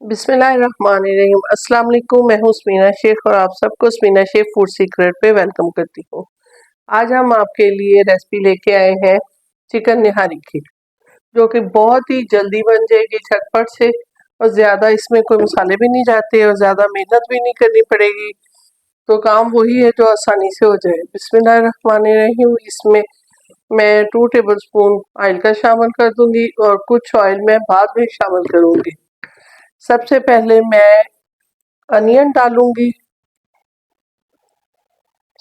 बिस्मिल्लाहिर्रहमानिर्रहीम। अस्सलाम वालेकुम। मैं हूँ स्मीना शेख और आप सबको स्मीना शेख फूड सीक्रेट पे वेलकम करती हूँ। आज हम आपके लिए रेसिपी लेके आए हैं चिकन निहारी की, जो कि बहुत ही जल्दी बन जाएगी झटपट से, और ज़्यादा इसमें कोई मसाले भी नहीं जाते और ज़्यादा मेहनत भी नहीं करनी पड़ेगी। तो काम वही है जो आसानी से हो जाए। बिस्मिल्लाहिर्रहमानिर्रहीम। इसमें मैं 2 टेबल स्पून ऑयल का शामिल कर दूंगी और कुछ ऑयल मैं बाद में शामिल करूंगी। सबसे पहले मैं अनियन डालूंगी।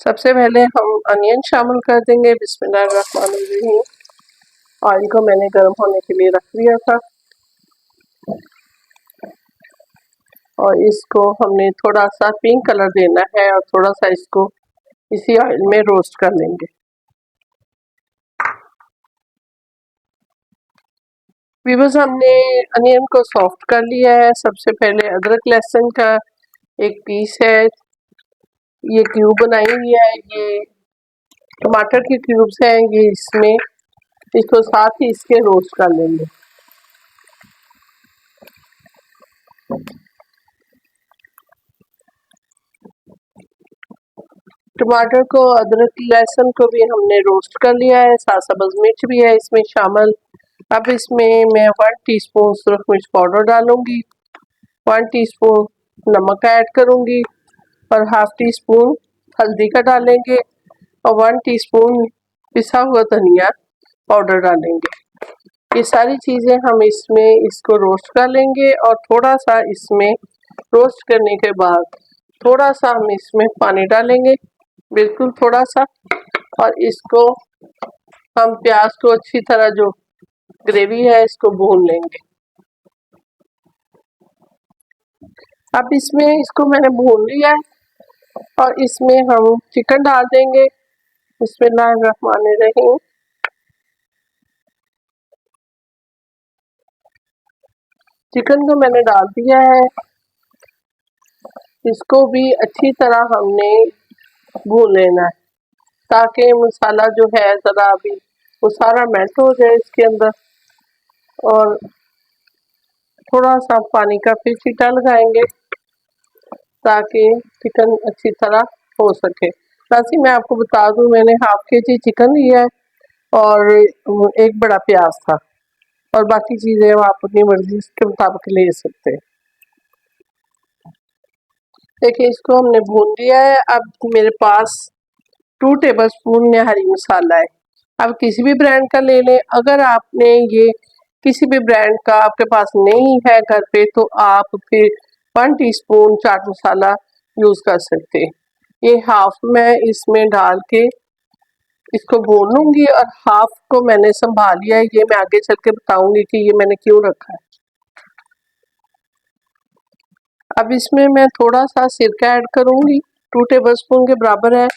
सबसे पहले हम अनियन शामिल कर देंगे। बिस्मिल्लाहिर्रहमानिर्रहीम। ऑयल को मैंने गर्म होने के लिए रख दिया था और इसको हमने थोड़ा सा पिंक कलर देना है और थोड़ा सा इसको इसी ऑयल में रोस्ट कर लेंगे। व्यूअर्स, हमने अनियन को सॉफ्ट कर लिया है। सबसे पहले अदरक लहसुन का एक पीस है, ये क्यूब बनाई हुई है। ये टमाटर के क्यूब्स हैं, ये इसमें इसको साथ ही इसके रोस्ट कर लेंगे। टमाटर को, अदरक लहसुन को भी हमने रोस्ट कर लिया है, साथ सब्ज मिर्च भी है इसमें शामिल। अब इसमें मैं 1 टीस्पून सुरख मिर्च पाउडर डालूंगी, 1 टीस्पून नमक ऐड करूंगी और हाफ टी स्पून हल्दी का डालेंगे और 1 टीस्पून पिसा हुआ धनिया पाउडर डालेंगे। ये सारी चीज़ें हम इसमें इसको रोस्ट कर लेंगे और थोड़ा सा इसमें रोस्ट करने के बाद थोड़ा सा हम इसमें पानी डालेंगे, बिल्कुल थोड़ा सा, और इसको हम प्याज को अच्छी तरह जो ग्रेवी है इसको भून लेंगे। अब इसमें इसको मैंने भून लिया है और इसमें हम चिकन डाल देंगे। बिस्मिल्लाहिर्रहमानिर्रहीम। चिकन को मैंने डाल दिया है, इसको भी अच्छी तरह हमने भून लेना है ताकि मसाला जो है ज़रा अभी वो सारा मेल्ट हो जाए इसके अंदर। और थोड़ा सा पानी का फिर छींटा लगाएंगे ताकि चिकन अच्छी तरह हो सके। वैसे मैं आपको बता दूं, मैंने हाफ केजी चिकन लिया है और एक बड़ा प्याज था, और बाकी चीज़ें आप अपनी मर्जी के मुताबिक ले सकते हैं। देखिए, इसको हमने भून लिया है। अब मेरे पास 2 टेबल स्पून निहारी मसाला है। अब किसी भी ब्रांड का ले लें। अगर आपने ये किसी भी ब्रांड का आपके पास नहीं है घर पे, तो आप फिर 1 टीस्पून चाट मसाला यूज़ कर सकते हैं। ये हाफ मैं इसमें डाल के इसको भून लूँगी और हाफ को मैंने संभाल लिया है। ये मैं आगे चल के बताऊँगी कि ये मैंने क्यों रखा है। अब इसमें मैं थोड़ा सा सिरका ऐड करूँगी, 2 टेबल स्पून के बराबर है।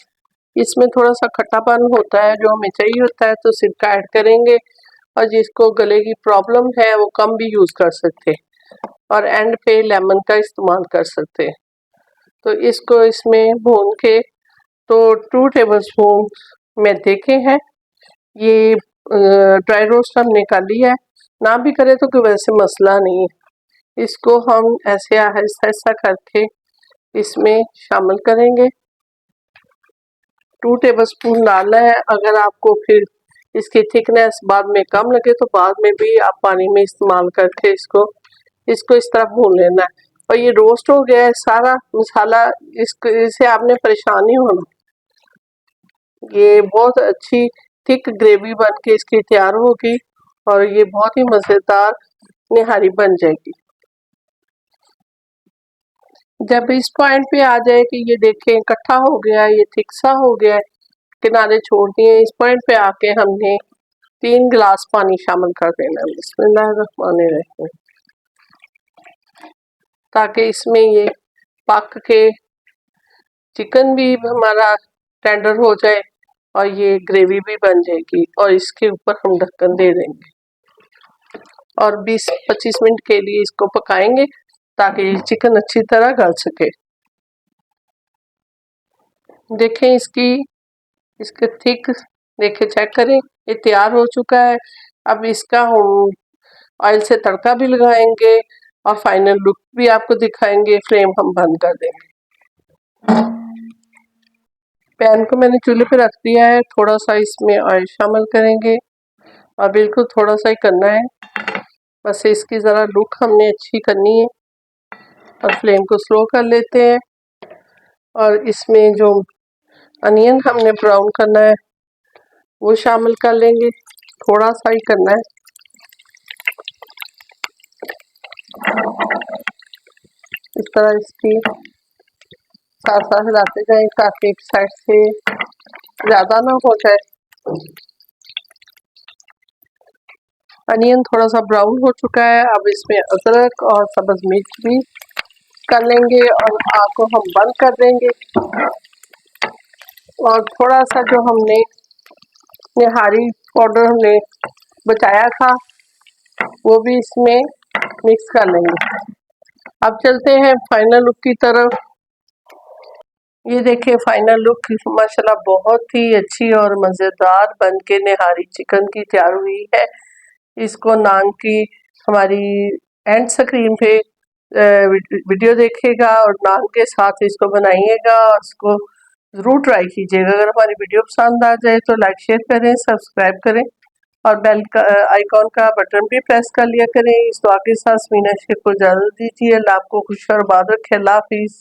इसमें थोड़ा सा खट्टापन होता है जो हमें चाहिए होता है, तो सिरका ऐड करेंगे। और जिसको गले की प्रॉब्लम है वो कम भी यूज़ कर सकते हैं और एंड पे लेमन का इस्तेमाल कर सकते हैं। तो इसको इसमें भून के तो 2 टेबल स्पून मैं देखे हैं। ये ड्राई रोस्ट हमने कर लिया है, ना भी करे तो कोई वैसे मसला नहीं है। इसको हम ऐसे आहिस्ता आहिस्ता करके इसमें शामिल करेंगे। 2 टेबल स्पून डालना है। अगर आपको फिर इसकी थिकनेस बाद में कम लगे तो बाद में भी आप पानी में इस्तेमाल करके इसको इस तरह भून लेना है। और ये रोस्ट हो गया है सारा मसाला, इससे आपने परेशान नहीं होना। ये बहुत अच्छी थिक ग्रेवी बन के इसकी तैयार होगी और ये बहुत ही मज़ेदार निहारी बन जाएगी। जब इस पॉइंट पे आ जाए कि ये देखें इकट्ठा हो गया, ये थिक सा हो गया है, किनारे छोड़ दिए, इस पॉइंट पे आके हमने 3 गिलास पानी शामिल कर देना है। बिस्मिल्लाहिर्रहमानिर्रहीम। ताकि इसमें ये पक के चिकन भी हमारा टेंडर हो जाए और ये ग्रेवी भी बन जाएगी। और इसके ऊपर हम ढक्कन दे देंगे और 20-25 मिनट के लिए इसको पकाएंगे ताकि चिकन अच्छी तरह गल सके। देखें इसके थिक, देखें, चेक करें, ये तैयार हो चुका है। अब इसका हम ऑयल से तड़का भी लगाएंगे और फाइनल लुक भी आपको दिखाएंगे। फ्लेम हम बंद कर देंगे। पैन को मैंने चूल्हे पे रख दिया है। थोड़ा सा इसमें ऑयल शामिल करेंगे और बिल्कुल थोड़ा सा ही करना है, बस इसकी ज़रा लुक हमने अच्छी करनी है। और फ्लेम को स्लो कर लेते हैं और इसमें जो अनियन हमने ब्राउन करना है वो शामिल कर लेंगे। थोड़ा सा ही करना है, इस तरह इसकी साथ साथ हिलाते जाएं ताकि एक साइड से ज़्यादा ना हो जाए। अनियन थोड़ा सा ब्राउन हो चुका है। अब इसमें अदरक और सब्ज़ मिर्च भी कर लेंगे और आग को हम बंद कर देंगे। और थोड़ा सा जो हमने निहारी पाउडर हमने बचाया था वो भी इसमें मिक्स कर लेंगे। अब चलते हैं फाइनल लुक की तरफ। ये देखिए फाइनल लुक माशाल्लाह बहुत ही अच्छी और मज़ेदार बन के निहारी चिकन की तैयार हुई है। इसको नान की हमारी एंड स्क्रीन पे वीडियो देखिएगा और नान के साथ इसको बनाइएगा और इसको ज़रूर ट्राई कीजिएगा। अगर हमारी वीडियो पसंद आ जाए तो लाइक शेयर करें, सब्सक्राइब करें और बेल का आइकॉन का बटन भी प्रेस कर लिया करें। इस दुआ के साथ मीना शेख को इजाज़त दीजिए। अल्लाह आपको खुश और आबाद रखे। अल्लाह हाफिज़।